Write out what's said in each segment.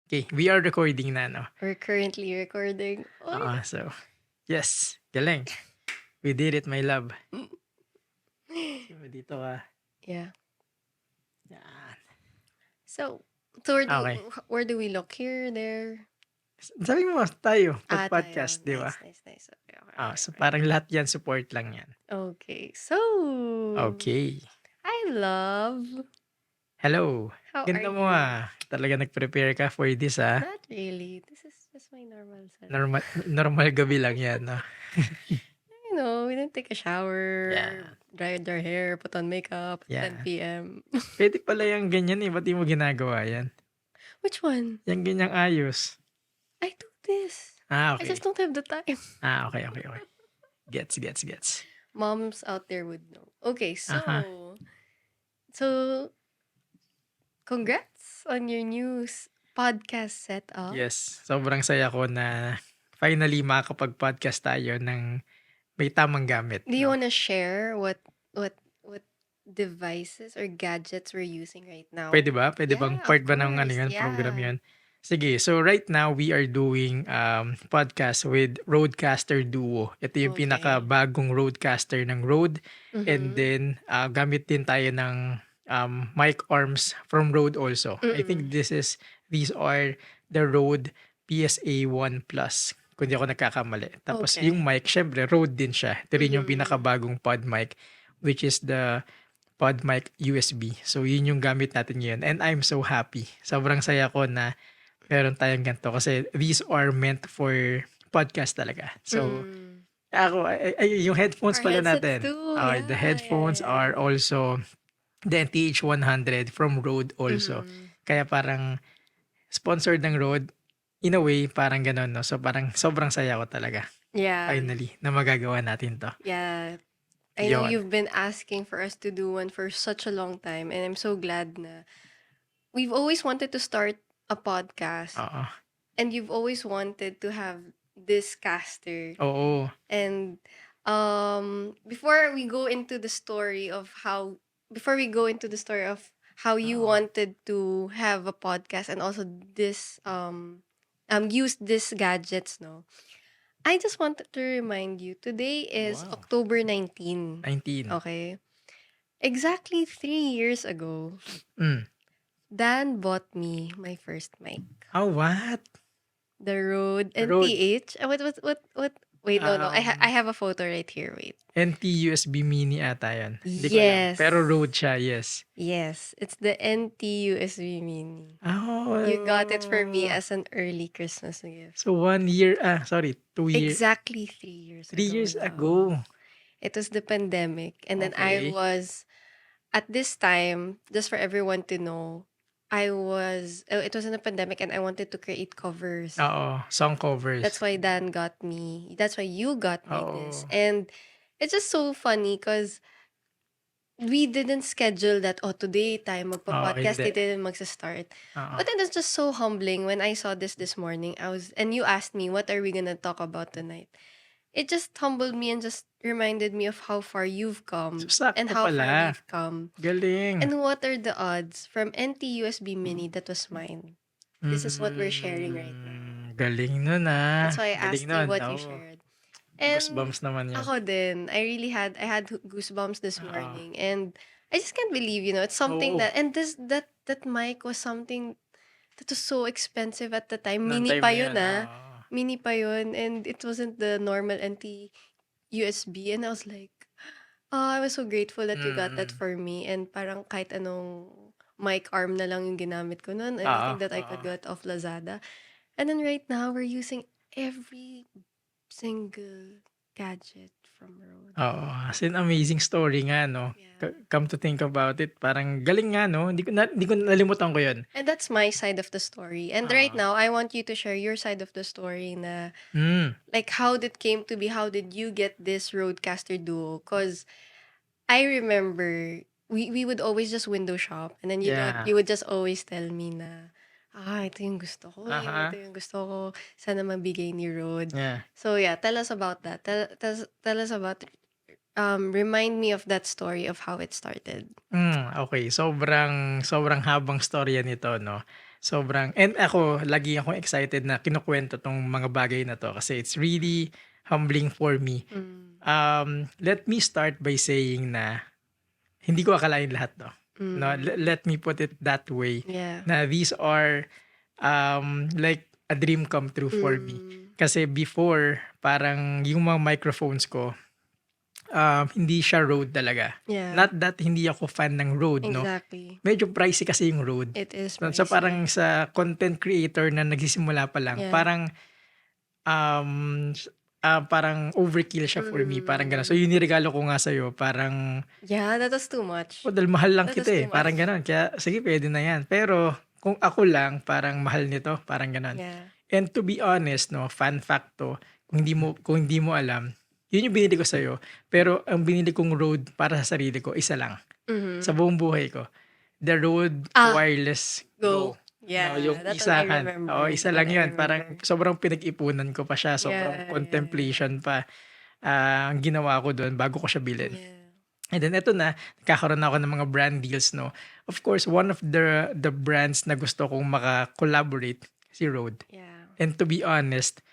Okay, we are recording na, no? We're currently recording. Oy. So, yes, galing. We did it, my love. So, dito ka. Yeah. Yan. So Okay. where do we look? Here, there? Sabi mo, tayo, Tayo. podcast, di ba? Nice. Okay. So parang lahat yan, support lang yan. Okay. So, Okay. hi, love. Hello. How are Ganda mo you? Talaga nag-prepare ka for this, Not really. This is just my normal self. Normal gabi lang yan, no? We didn't take a shower, Yeah. dried our hair, put on makeup at Yeah. 10 p.m. Pwede pala yung ganyan eh. Ba't di mo ginagawa yan? Which one? Yung ganyang ayos. I do this. Okay. I just don't have the time. Okay. Gets. Moms out there would know. Okay, so Aha. so congrats on your new podcast setup. Yes, sobrang saya ko na finally makakapag-podcast tayo ng may tamang gamit, Do you no? want to share what devices or gadgets we're using right now? Pwede ba? Pwede bang Yeah, part of ba ng course. yun, Yeah. program yun? Sige, so right now we are doing podcast with Rodecaster Duo. Ito yung Okay. pinakabagong Rodecaster ng Rode. And Mhm. then gamit din tayo ng mic arms from Rode also. I think these are the Rode PSA1 Plus, kung di ako nagkakamali. Tapos Okay. yung mic, syempre Rode din siya. Ito rin yung Mhm. pinakabagong pod mic, which is the pod mic USB. So yun yung gamit natin ngayon. And I'm so happy. Sobrang saya ko na meron tayong ganito kasi these are meant for podcast talaga. So ako, yung headphones Our pala headsets natin. too, The headphones are also the NTH100 from Rode also. Mhm. Kaya parang sponsored ng Rode, in a way, parang ganun, no? So parang sobrang saya ko talaga. Yeah. Finally, na magagawa natin to. Yeah. I know Yun. you've been asking for us to do one for such a long time, and I'm so glad na we've always wanted to start a podcast, Oo. and you've always wanted to have this caster. Oo. And before we go into the story of how you Oo. wanted to have a podcast and also this use these gadgets, no? I just wanted to remind you, today is Wow. October 19. 19. Okay. Exactly 3 years ago, Dan bought me my first mic. Oh, what? The Rode Rode. NTH. What? Wait, no. I have a photo right here. Wait. NT USB Mini ata yan. Hindi ko alam. Yes. Pero Rode siya, yes. Yes, it's the NT USB Mini. Oh. You got it for me as an early Christmas gift. So 1 year, 2 years. Exactly 3 years 3 ago. years now. ago. It was the pandemic. And then I Okay. was, at this time, just for everyone to know, it was in a pandemic and I wanted to create covers. Oo, song covers. That's why Dan got me. That's why you got me this. Oo. And it's just so funny because we didn't schedule that, today tayo magpa-podcast, hindi. dito din magsa-start. Oo. But then it's just so humbling when I saw this morning. And you asked me, what are we gonna talk about tonight? It just humbled me and just reminded me of how far you've come So, sakto and how far pala. we've come. Galing. And what are the odds from NT USB Mini that was mine? This is what we're sharing right now. Galing nun That's why I Galing asked you what Oo. you shared. And Goosebumps naman yan. ako din, I had goosebumps this Oo. morning, and I just can't believe, it's something Oo. that, and that mic was something that was so expensive at the time. Noong Mini time pa na yun, oo. Mini pa yun, and it wasn't the normal NT USB, and I was like, I was so grateful that you got that for me, and parang kahit anong mic arm na lang yung ginamit ko nun, anything that I could get off Lazada. And then right now, we're using every single gadget from Rode. Oo, as in amazing story nga, no? Yeah. Come to think about it, parang galing nga, no? Hindi ko nalimutan ko yun. And that's my side of the story. And right now, I want you to share your side of the story na, like, how did came to be, how did you get this Rodecaster Duo? Because I remember we would always just window shop, and then Yeah. you would just always tell me na, ito yung gusto ko, Aha. ito yung gusto ko, sana mabigay ni Rode. Yeah. So yeah, tell us about that. Tell us about, remind me of that story of how it started. Okay, sobrang habang storya nito, no? Sobrang and ako lagi akong excited na kinukuwento 'tong mga bagay na 'to kasi it's really humbling for me. Mm. Let me start by saying na hindi ko akalain lahat 'to, 'no? Mm. Let me put it that way Yeah. na these are, like a dream come true for me. Mm. Kasi before parang yung mga microphones ko, hindi siya Rode talaga. Yeah. Not that hindi ako fan ng Rode 'no, Exactly. medyo pricey kasi yung Rode. It is So parang pricey. sa content creator na nagsisimula pa lang Yeah. parang, um, parang overkill siya for me parang gano'n. So Mm. yung niregalo ko nga sa'yo parang, Yeah, that was too much. "Oh, dahil mahal lang That was kita, too parang much. gano'n kaya sige puwede na 'yan." Pero kung ako lang parang mahal nito, parang gano'n. Yeah. And to be honest 'no, fun fact 'to, kung hindi mo alam, yun yung binili ko sa'yo, pero ang binili kong Rode para sa sarili ko isa lang, sa Mhm. buong buhay ko. The Rode Ah, Wireless Go. Go. No, Yeah, yung that one I isahan. Oo, remember. isa That one lang I yun. Parang remember. sobrang pinag-ipunan ko pa siya, sobrang Yeah. contemplation pa, ang ginawa ko dun bago ko siya bilhin. Yeah. And then eto na, nagkakaroon na ako ng mga brand deals 'no. Of course, one of the brands na gusto kong maka-collaborate, si Rode. Yeah. And to be honest,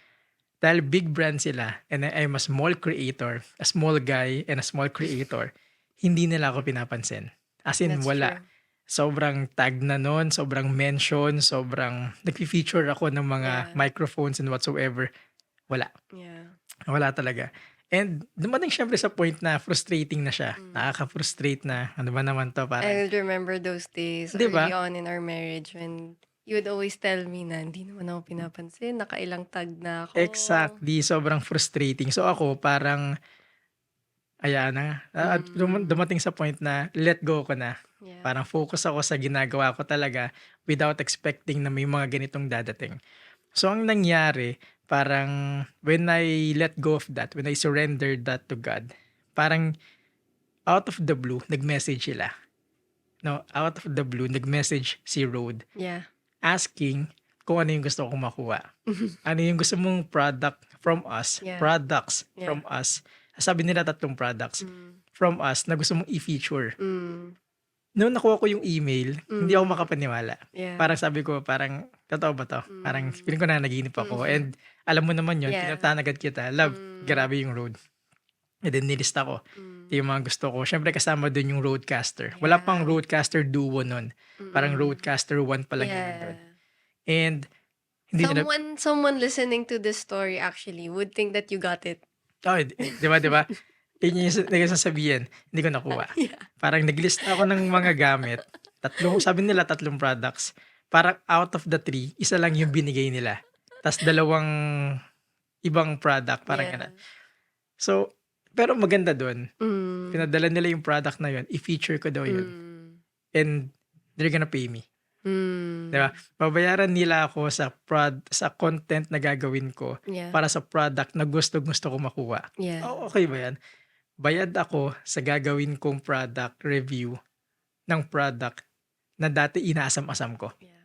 dahil big brand sila and I'm a small creator, a small guy and a small creator, hindi nila ako pinapansin. As in That's wala. true. Sobrang tag na nun, sobrang mention, sobrang nagfi-feature ako ng mga Yeah. microphones and whatsoever. Wala. Yeah. Wala talaga. And dumating siyempre sa point na frustrating na siya. Mm. Nakaka-frustrate na, ano ba naman 'to, I parang will remember those days 'di ba? early on in our marriage when you would always tell me na hindi naman ako pinapansin, nakailang tag na ako. Exactly, sobrang frustrating. So ako parang, ayan na, at Mm. dumating sa point na let go ko na. Yeah. Parang focus ako sa ginagawa ko talaga without expecting na may mga ganitong dadating. So ang nangyari, parang when I let go of that, when I surrendered that to God, parang out of the blue, nag-message sila. No, out of the blue, nag-message si Rode Yeah. asking kung ano yung gusto kong makuha. Ano yung gusto mong product from us, Yeah. products Yeah. from us. Sabi nila 3 products Mm. from us na gusto mong i-feature. Mm. Nung nakuha ko yung email, hindi ako Mm. makapaniwala. Yeah. Parang sabi ko, parang, totoo ba to? Parang Mm. feeling ko na naginip ako. Mm. And alam mo naman yun, Yeah. pinuntahan agad kita. Love, Mm. grabe yung Rode. And then nilista ko Mm. yung mga gusto ko. Siyempre kasama dun yung Rodecaster. Wala pang Yeah. Rodecaster Duo nun. Parang Mm. Rodecaster 1 pa lang yun nandun. Yeah. And hindi nila, Someone listening to this story actually would think that you got it. oh, di ba, di ba? Yun yung nagsasabihin, hindi ko nakuha. Yeah. Parang naglista ako ng mga gamit. Sabi nila 3 products. Parang out of the 3, isa lang yung binigay nila. Tas 2 ibang product, parang Yeah. ganun. So, pero maganda dun, Mm. pinadala nila yung product na yun, i-feature ko daw yun. Mm. And they're gonna pay me. Mm. Di ba? Babayaran nila ako sa content na gagawin ko Yeah. para sa product na gusto ko makuha. Yeah. Okay ba yan? Bayad ako sa gagawin kong product review ng product na dati inaasam-asam ko. Yeah.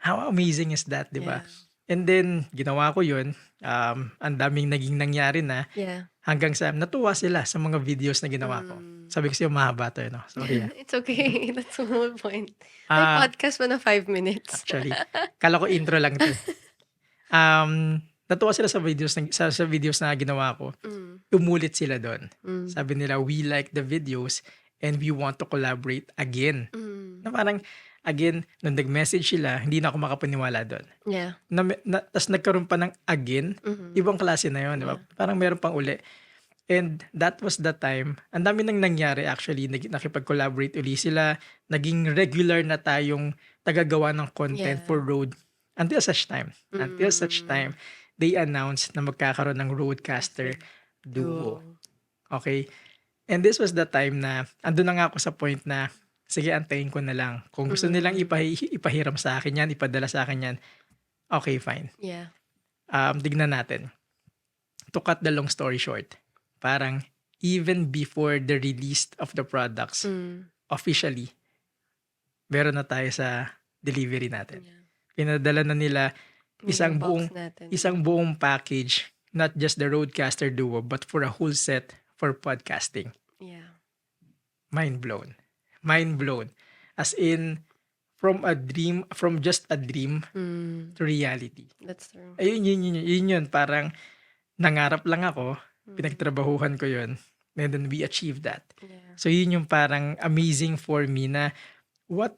How amazing is that, di ba? Yeah. And then, ginawa ko yun. Ang daming naging nangyari na Yeah. hanggang sa natuwa sila sa mga videos na ginawa ko. Mm. Sabi ko sa'yo, mahaba to, no? Sorry. It's okay. That's the whole point. May podcast pa na 5 minutes. Actually, kala ko intro lang to. Natuwa sila sa videos na ginawa ko. Mm. Umulit sila doon. Mm. Sabi nila, we like the videos and we want to collaborate again. Mm. Na parang, again, nung nag-message sila, hindi na ako makapaniwala doon. Yeah. Tapos nagkaroon pa ng again, Mhm. ibang klase na yun, di ba? Yeah. Parang meron pang uli. And that was the time, ang dami nang nangyari actually, nakipag-collaborate uli sila, naging regular na tayong tagagawa ng content Yeah. for Rode. Until such time, they announced na magkakaroon ng Rodecaster Duo. Okay? And this was the time na, andun na nga ako sa point na, sige, antayin ko na lang. Kung gusto nilang ipahiram sa akin yan, ipadala sa akin yan, okay, fine. Yeah. Tignan natin. To cut the long story short, parang even before the release of the products, Mm. officially, meron na tayo sa delivery natin. Yeah. Pinadala na nila isang Box natin. buong package, not just the Rodecaster Duo, but for a whole set for podcasting. Yeah. Mind blown. Mind blown. As in, from just a dream Mm, to reality. that's true. Yun, parang nangarap lang ako, Mm, pinagtrabahuhan ko yun, and then we achieved that. yeah. So yun yung parang amazing for me na what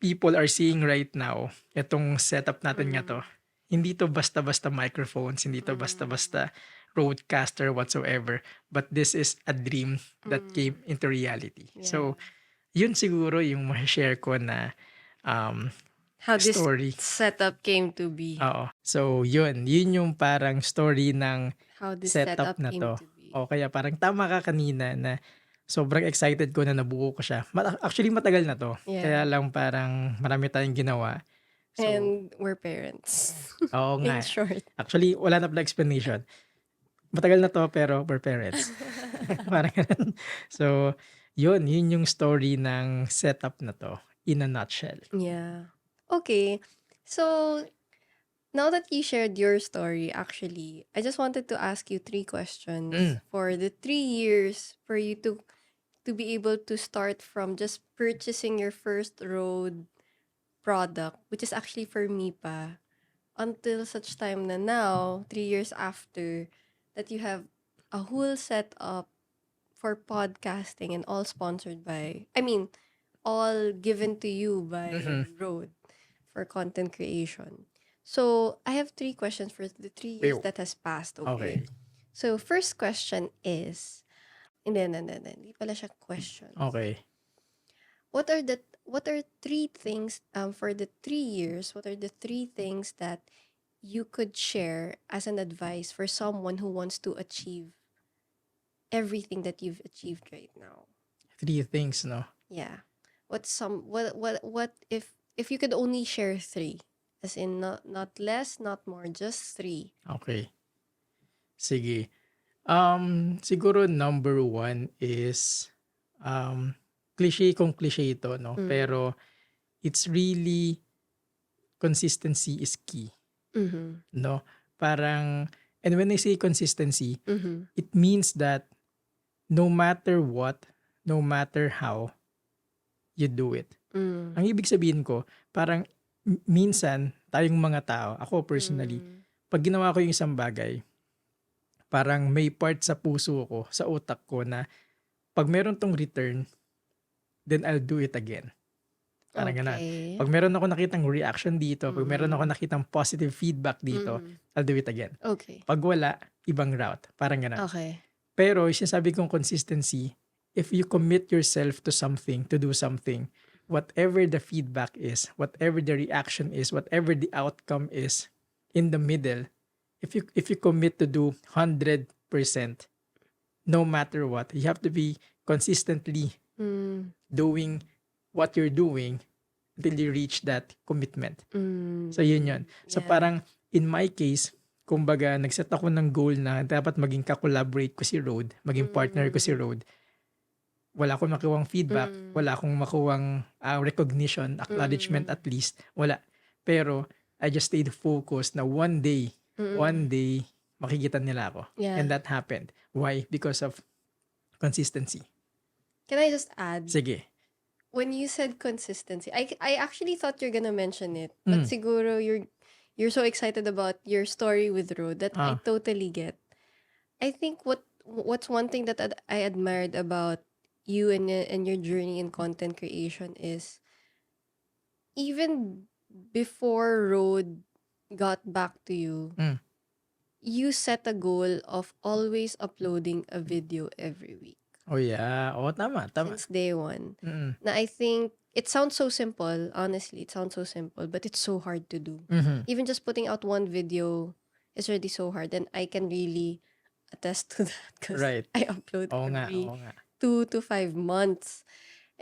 people are seeing right now, itong setup natin nga to, Mm, hindi to basta-basta microphones, hindi to mm, basta-basta roadcaster whatsoever, but this is a dream that mm, came into reality. yeah. So, yun siguro yung ma-share ko na um, How this story. setup came to be. Oo. So, yun yung parang story ng How this setup setup na came 'to. to be. O kaya parang tama ka kanina na sobrang excited ko na nabuo ko siya. Actually matagal na 'to, kaya Yeah. lang parang marami tayong ginawa. So, And we're parents. oo In nga. short. Actually wala na pala explanation. Matagal na 'to pero we're parents. Parang gano'n. So, yun yung story ng setup na 'to in a nutshell. Yeah. Okay. So now that you shared your story, actually, I just wanted to ask you three questions Hmm, for the 3 years for you to be able to start from just purchasing your first road product, which is actually for me pa, until such time na now, 3 years after, that you have a whole setup for podcasting and all sponsored by, I mean, all given to you by mhm. Rode for content creation. So I have 3 questions for the 3 years Ew, that has passed, okay? okey, So first question is, hindi pala siya questions. okey. What are 3 things for the 3 years? What are the 3 things that you could share as an advice for someone who wants to achieve everything that you've achieved right now? 3 things 'no? Yeah. What if you could only share 3? As in not less, not more, just 3. Okey, sige. Siguro number one is, um, cliche kung cliche ito 'no, Mm. pero it's really consistency is key Mhm. 'no. Parang and when I say consistency, Mhm. it means that no matter what, no matter how, you do it. Mm. Ang ibig sabihin ko, parang minsan tayong mga tao, ako personally, Mm. 'pag ginawa ko yung isang bagay, parang may part sa puso ko, sa utak ko na 'pag meron 'tong return, then I'll do it again. Parang gano'n. Okay. 'Pag meron akong nakitang reaction dito, 'pag meron akong Mm. nakitang positive feedback dito, Mhm. I'll do it again. Okay. 'Pag wala, ibang route, parang gano'n. Okay. Pero yung sinasabi kong consistency, if you commit yourself to something, to do something, whatever the feedback is, whatever the reaction is, whatever the outcome is, in the middle, if you commit to do 100%, no matter what, you have to be consistently Mm. doing what you're doing until you reach that commitment. So yun yun. Mm. So Yeah. parang in my case, kumbaga nag-set ako ng goal na dapat maging ka-collaborate ko si Rode, maging partner ko si Mm. Rode. Wala akong makuhang feedback, Mm. wala akong makuhang recognition, acknowledgement Mm. at least, wala. Pero I just stayed focused na one Mm. day makikita nila ako. And Yeah. that happened. Why? Because of consistency. Can I just add, Sige. when you said consistency, I actually thought you're gonna mention it, but Mm. siguro you're so excited about your story with Rode that I Ah, totally get. I think what's one thing that I admired about you and your journey in content creation is, even before Rode got back to you, mm. you set a goal of always uploading a video every week Oh yeah. Oo, tama, tama. since day one. Mm. Na I think it sounds so simple, honestly, it sounds so simple, but it's so hard to do. Mhm. Even just putting out one video is already so hard, and I can really attest to that because Right. I upload Oo nga, every oo nga. 2 to 5 months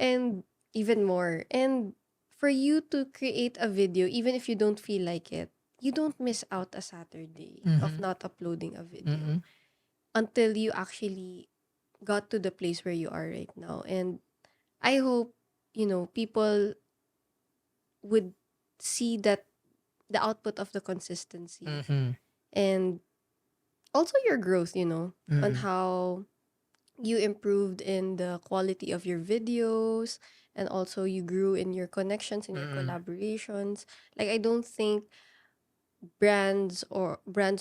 and even more. And for you to create a video, even if you don't feel like it, you don't miss out a Saturday of Mhm. not uploading a video Mm. until you actually got to the place where you are right now. And I hope, people would see that the output of the consistency, Mhm. and also your growth, on Mm. how you improved in the quality of your videos, and also you grew in your connections and your Mm. collaborations. Like I don't think brands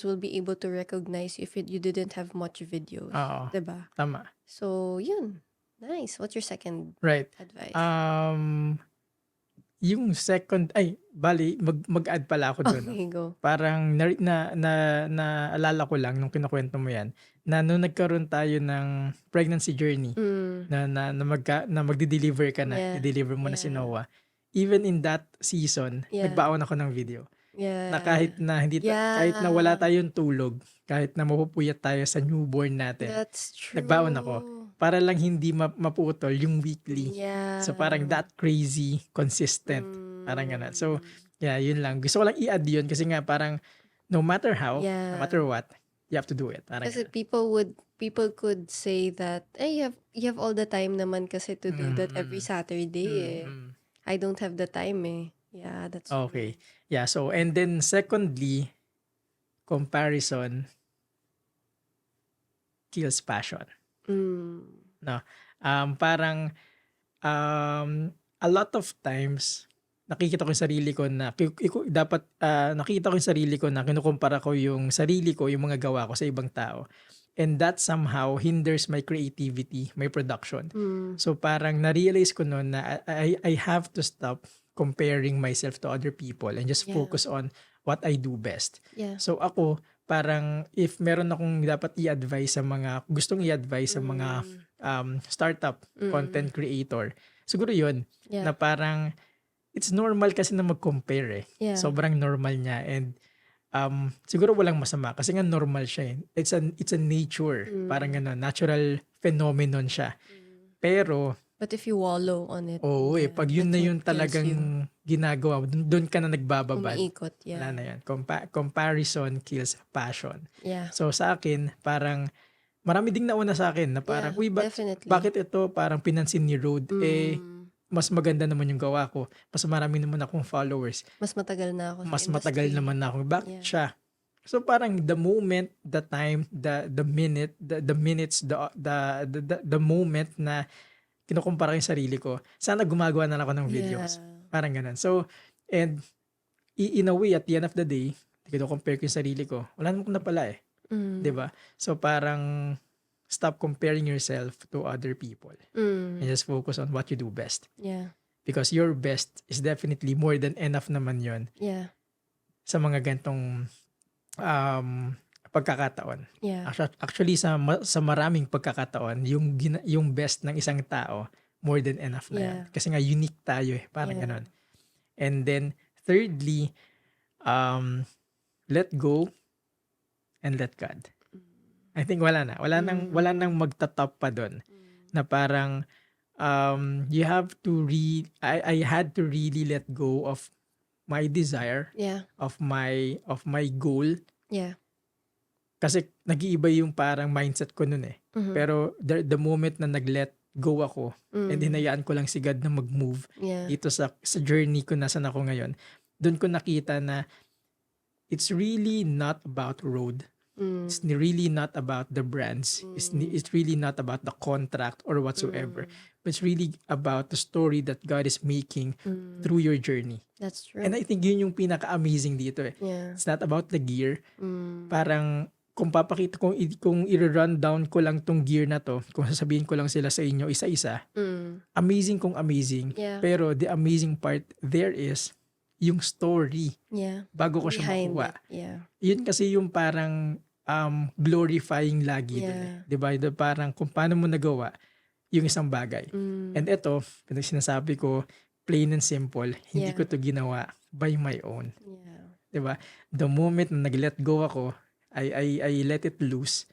will be able to recognize you if you didn't have much videos, Oo, 'di ba? tama. So, yun. Nice. What's your second Right. advice? Um, yung second ay bale mag-add pala ako dun 'no. Okay, go. Parang naalala ko lang nung kinukuwento mo 'yan, na nung nagkaroon tayo ng pregnancy journey Mm. na magde-deliver ka na, Yeah. i-deliver mo na si Yeah. Noah. Even in that season, Yeah. nagbaon ako ng video. Na Yeah. kahit na wala Yeah. tayong tulog, kahit na mapupuyat tayo sa newborn natin, That's nagbaon ako true. para lang hindi maputol yung weekly. So parang Yeah. that crazy consistent, parang gano'n. So Mm. yeah, yun lang. Gusto ko lang i-add yun kasi nga parang no matter how, no Yeah. matter what, you have to do it, parang Kasi gano'n. people could say that, you have all the time naman kasi to do that every Mm, Saturday eh. mm. I don't have the time eh. Yeah, that's Okay. true. Yeah, so and then secondly, comparison kills passion. Mm. No? Parang a lot of times nakikita ko yung sarili ko na nakikita ko yung sarili ko na kinukumpara ko yung sarili ko, yung mga gawa ko sa ibang tao. And that somehow hinders my creativity, my production. Mm. So parang na-realize ko noon na I have to stop comparing myself to other people and just Yeah. focus on what I do best. Yeah. So ako, parang if meron akong dapat i-advise sa mga, gustong i-advise sa mga startup content creator, siguro yun, Yeah. na parang it's normal kasi na mag-compare eh. Yeah. Sobrang normal niya and siguro walang masama kasi nga normal siya eh. It's a nature, parang gano'n, natural phenomenon siya. Pero But if you wallow on it, oo eh, pag yun that's na what yun kills you. talagang ginagawa, doon ka na nagbababad. Umiikot, Wala yeah. na yan. Comparison kills passion. Yeah. So sa akin, parang marami ding nauna sa akin na parang, Yeah, uy, definitely. bakit ito parang pinansin ni Rode? Eh, mas maganda naman yung gawa ko. Mas marami naman akong followers. Mas matagal na ako sa Mas matagal industry. naman na ako. Bakit Yeah. siya? So parang the moment, the time, the minute, the minutes, the moment na kinukumpara ko yung sarili ko, sana gumagawa na lang ako ng videos. Yeah. Parang ganun. So, and in a way, at the end of the day, kinukompare ko yung sarili ko. Wala naman ko na pala eh. Mm. 'Di ba? So parang stop comparing yourself to other people and Mm. just focus on what you do best. Yeah. Because your best is definitely more than enough naman yon Yeah. sa mga gantong pagkakataon. Yeah. Actually sa maraming pagkakataon, yung best ng isang tao more than enough na yan. Yeah. Kasi nga unique tayo eh, parang Yeah. ganun. And then thirdly, let go and let God. I think wala nang magta-top pa doon na parang you have to I had to really let go of my desire, Yeah. of my goal, Yeah. kasi nag-iiba yung parang mindset ko noon eh. Mhm. Pero the moment na nag-let go ako and hinayaan ko lang si God na mag-move Yeah. dito sa journey ko nasan ako ngayon, doon ko nakita na it's really not about road. Mm. It's really not about the brands. It's really not about the contract or whatsoever. But it's really about the story that God is making through your journey. That's true. And I think yun yung pinaka-amazing dito eh. Yeah. It's not about the gear. Mm. Parang kung papakita kung i-run down ko lang tong gear na to, kung sasabihin ko lang sila sa inyo isa-isa, amazing kung amazing. Yeah. Pero the amazing part there is yung story Yeah. bago ko siya Behind makuha. it. Yeah. Yun kasi yung parang glorifying lagi dun eh. Yeah. 'Di ba? Parang kung paano mo nagawa yung isang bagay. And ito, sinasabi ko, plain and simple, hindi Yeah. ko to ginawa by my own. Yeah. 'Di ba? The moment na nag-let go ako, I let it loose,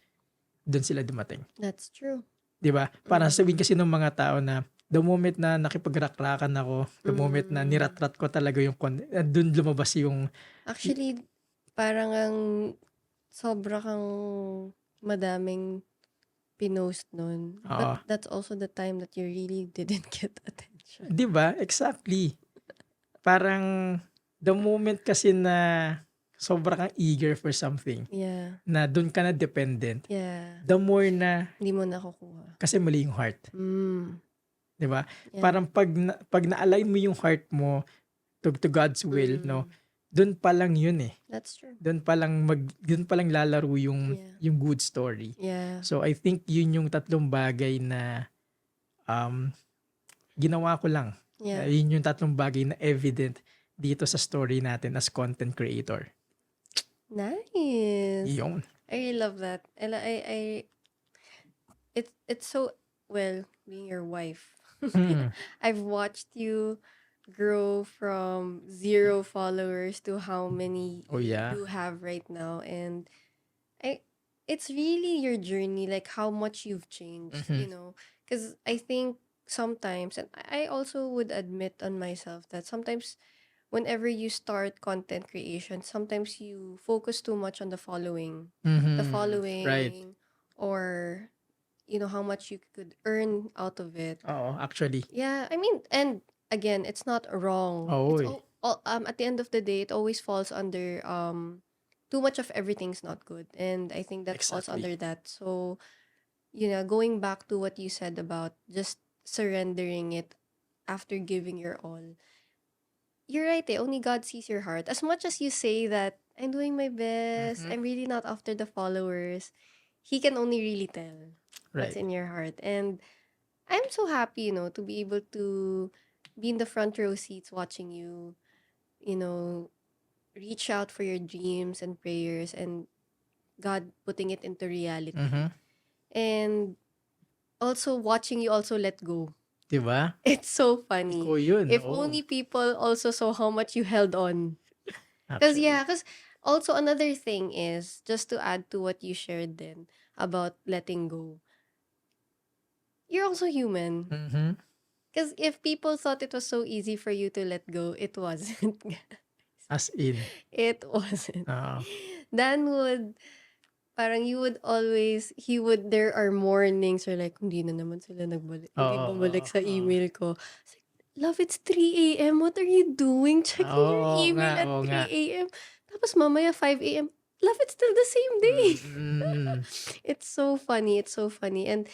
doon sila dumating. That's true. 'Di ba? Para sabihin kasi ng mga tao na the moment na nakipagrakrakan ako, the moment na niratrat ko talaga yung doon lumabas yung Actually, parang ang sobra kang madaming pinost nun. Oo. But that's also the time that you really didn't get attention. 'Di ba? Exactly. Parang the moment kasi na sobrang kang eager for something Yeah. na dun ka na dependent, Yeah. the more na Hindi mo nakukuha. kasi mali yung heart, Mm. 'di ba? Yeah. Parang pag na-align mo yung heart mo to God's will, no, Mm. dun pa lang yun eh. That's true. Dun pa lang lalaro Yeah. yung good story. Yeah. So I think yun yung tatlong bagay na um, ginawa ko lang. Yeah. Yun yung tatlong bagay na evident dito sa story natin as content creator. Nice. Yun. I really love that. And it's so, well, being your wife. Mm. I've watched you grow from 0 followers to how many Oh yeah. you have right now, and I it's really your journey, like how much you've changed, Mhm. because I think sometimes, and I also would admit on myself that sometimes whenever you start content creation, sometimes you focus too much on the Mhm. Right. following, or how much you could earn out of it. Oo, actually. Yeah, I mean, and again, it's not wrong. Oo It's eh. all at the end of the day, it always falls under too much of everything's not good, and I think that falls Exactly. under that. So, going back to what you said about just surrendering it after giving your all. You're right, eh. Only God sees your heart. As much as you say that I'm doing my best, Mhm. I'm really not after the followers, He can only really tell what's Right. in your heart. And I'm so happy, to be able to be in the front row seats watching you, you know, reach out for your dreams and prayers, and God putting it into reality. Mhm. And also watching you also let go. 'Di ba? It's so funny. Ikaw yun, If oo. only people also saw how much you held on. Actually. Because also another thing is, just to add to what you shared then about letting go, you're also human. Mhm. Because if people thought it was so easy for you to let go, it wasn't. As in. It wasn't. Oo. Dan would, parang there are mornings or like, hindi na naman sila hindi Oo, bumalik oo, sa oo. email ko. It's like, love, it's 3 a.m. What are you doing? Checking your Oo nga, email at oo nga. 3 a.m. Tapos mamaya 5 a.m. Love, it's still the same day. Mm. It's so funny. It's so funny. And,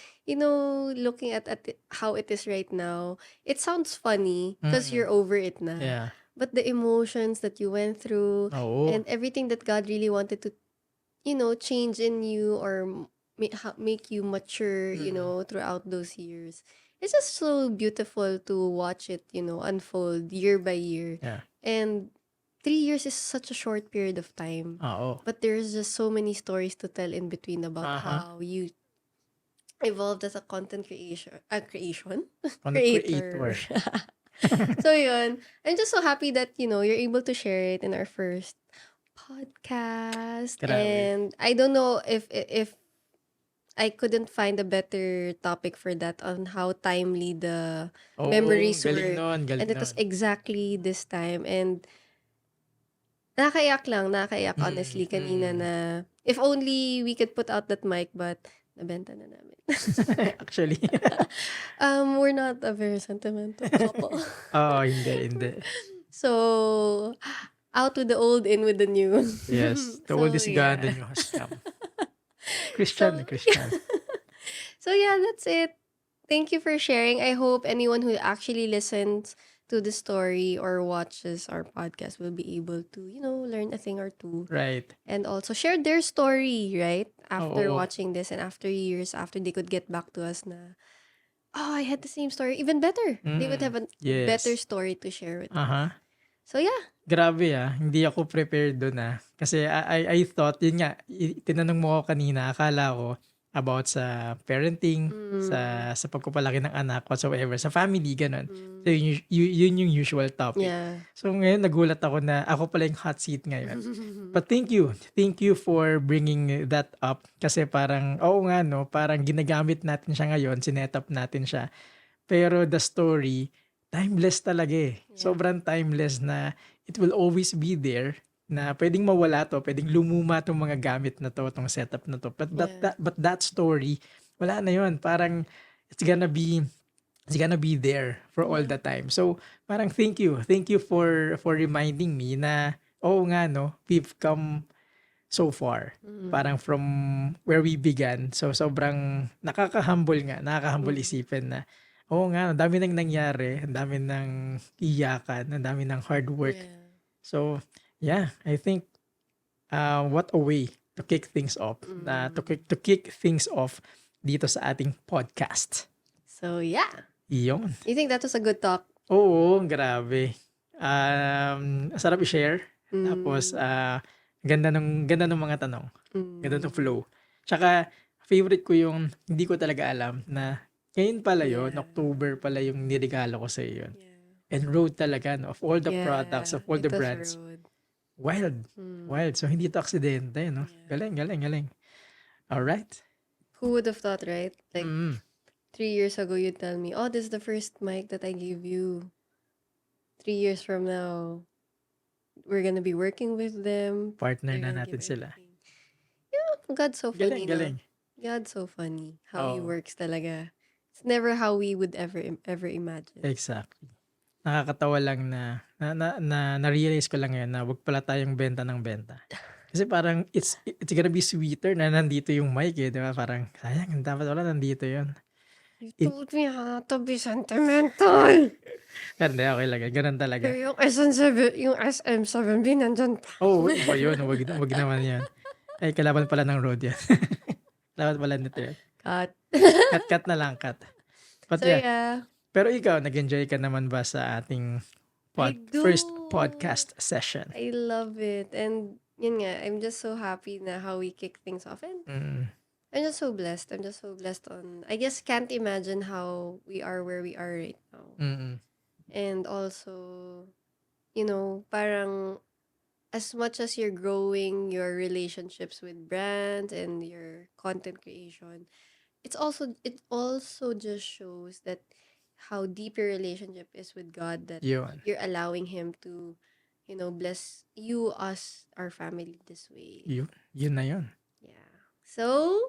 looking at how it is right now, it sounds funny because you're Mm. over it na. Yeah. But the emotions that you went through Oo. and everything that God really wanted to, change in you, or make you mature, throughout those years. It's just so beautiful to watch it, unfold year by year. Yeah. And 3 years is such a short period of time. Oo. But there's just so many stories to tell in between about Uh-huh. how you evolved as a content creation Content creator. creator. So yun, I'm just so happy that you're able to share it in our first podcast. Grabe. And I don't know if I couldn't find a better topic for that, on how timely the Oo, memories galing were. nun, galing And it was nun. exactly this time. And nakakaiyak honestly kanina na if only we could put out that mic, but nabenta na namin. Actually. We're not a very sentimental couple. Oo, hindi. So, out with the old, in with the new. Yes. The old So, is gone, the yeah. new has come. So, Christian. so yeah, that's it. Thank you for sharing. I hope anyone who actually listens to the story or watches our podcast will be able to, learn a thing or two. Right. And also share their story, right? After Oo. watching this, and after years, after they could get back to us na, oh, I had the same story. Even better. They would have a better Yes. story to share with us. Uh-huh. So, yeah. Grabe hindi ako prepared dun Kasi I thought, yun nga, tinanong mo ako kanina, akala ko about sa parenting, sa pagpapalaki ng anak, whatsoever, sa family, ganun. So yun yung usual topic. Yeah. So ngayon, nagulat ako na ako pala yung hot seat ngayon. But thank you for bringing that up. Kasi parang, oo nga no, parang ginagamit natin siya ngayon, sinetap natin siya. Pero the story, timeless talaga Yeah. Sobrang timeless na it will always be there, na pwedeng mawala to, pwedeng lumuma tong mga gamit na to, tong setup na to. But Yeah. that story, wala na yun. Parang it's gonna be there for all the time. So parang thank you for reminding me na oo nga, no, we've come so far. Parang from where we began. So, sobrang nakaka-humble isipin na, oo nga, ang dami nang nangyari, ang dami ng iyakan, ang dami ng hard work. Yeah. So, yeah, I think, what a way to kick things off. To kick things off dito sa ating podcast. So, yeah. Iyon. You think that was a good talk? Oo, grabe. Sarap i-share. Tapos, ganda ng mga tanong. Ganda ng flow. Tsaka, favorite ko yung hindi ko talaga alam na ngayon pala yun, Yeah. October pala yung nirigalo ko sa yun. Yeah. And road talaga, no, of all the products, of all it the was brands. road. Wild. Wild. So, hindi to aksidente, no? Yeah. Galing. Alright. Who would have thought, right? Like, Mm. 3 years ago, you'd tell me, oh, this is the first mic that I gave you. 3 years from now, we're gonna be working with them. Partner They're na gonna natin give sila. everything. Yeah, God's so funny, Galing. no? God's so funny. How He Oo. works talaga. It's never how we would ever imagine. Exactly. Nakakatawa lang na-realize ko lang ngayon na wag pala tayong benta ng benta. Kasi parang it's gonna be sweeter na nandito yung mic di ba? Parang sayang, dapat wala nandito yun. You told me how to be sentimental. Pero hindi, okay lang. Ganun talaga. Pero yung SM7B nandyan pa. Oh, iba yun. Wag naman yan. Ay, kalaban pala ng road yan. Kalaban pala nito yan. Cut. Cut na lang, cut. But So, yeah. yeah. Pero ikaw, nag-enjoy ka naman ba sa ating I do. first podcast session? I love it. And yun nga, I'm just so happy na how we kick things off. And I'm just so blessed. I guess can't imagine how we are where we are right now. And also, parang as much as you're growing your relationships with brands and your content creation, it also just shows that how deep your relationship is with God, that Yun. you're allowing Him to, bless you, us, our family this way. Yun na yun. Yeah. So,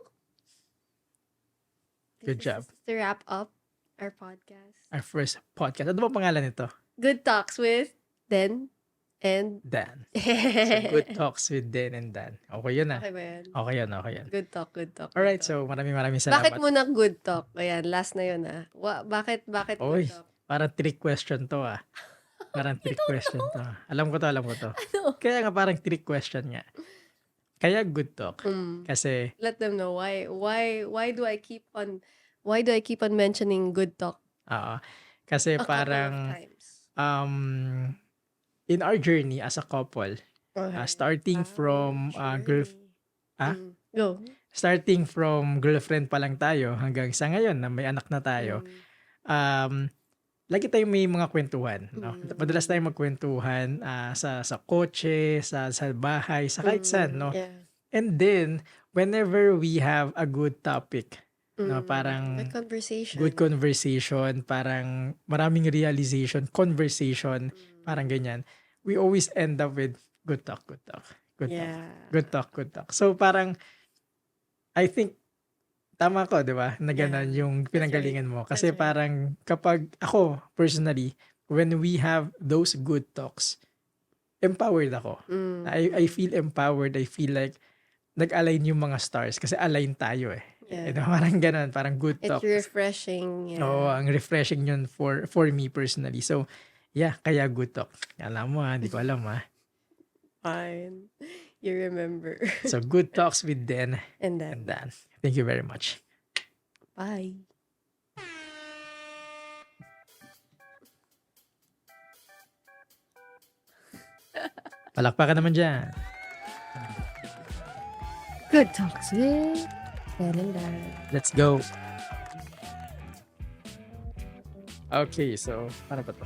Good job. This is to wrap up our podcast. Our first podcast. Ano ba pangalan nito? Good Talks with Den and Dan. So, Good Talks with Dan and Dan. Okay yun ah. Okay ba yan? Okay yun. Good talk. Alright, good talk. so maraming Bakit salamat. muna good talk? Ayan, last na yun ah. Bakit Oy, good talk? parang trick question to ah. Parang trick question to. Alam ko to. Ano? Kaya nga parang trick question nga. Kaya good talk. Kasi, Let them know why do I keep on mentioning good talk kasi a couple parang, of times? in our journey as a couple, starting from Go. starting from girlfriend pa lang tayo hanggang sa ngayon na may anak na tayo, lagi tayong may mga kwentuhan, no? Madalas tayong magkwentuhan sa kotse, sa bahay, sa kahit saan, no? Yeah. And then whenever we have a good topic, no, parang Good conversation. parang maraming realization, conversation, parang ganyan. We always end up with good talk. Yeah. Good talk. So parang I think tama ko, 'di ba? Na ganun yung pinanggalingan mo. Kasi That's right. parang kapag ako personally, when we have those good talks, empowered ako. I feel empowered. I feel like nag-align yung mga stars kasi align tayo eh. Yeah. Parang ganun, parang good It's talk. refreshing. Yeah. Oo, ang refreshing yun for me personally. So, yeah, kaya good talk. Alam mo hindi ko alam Fine. You remember. So, good talks with Dan And and then, Dan. Thank you very much. bye. Palakpakan naman dyan. Good talks with Dan and Dan. Let's go. Okay, so, paano ba to?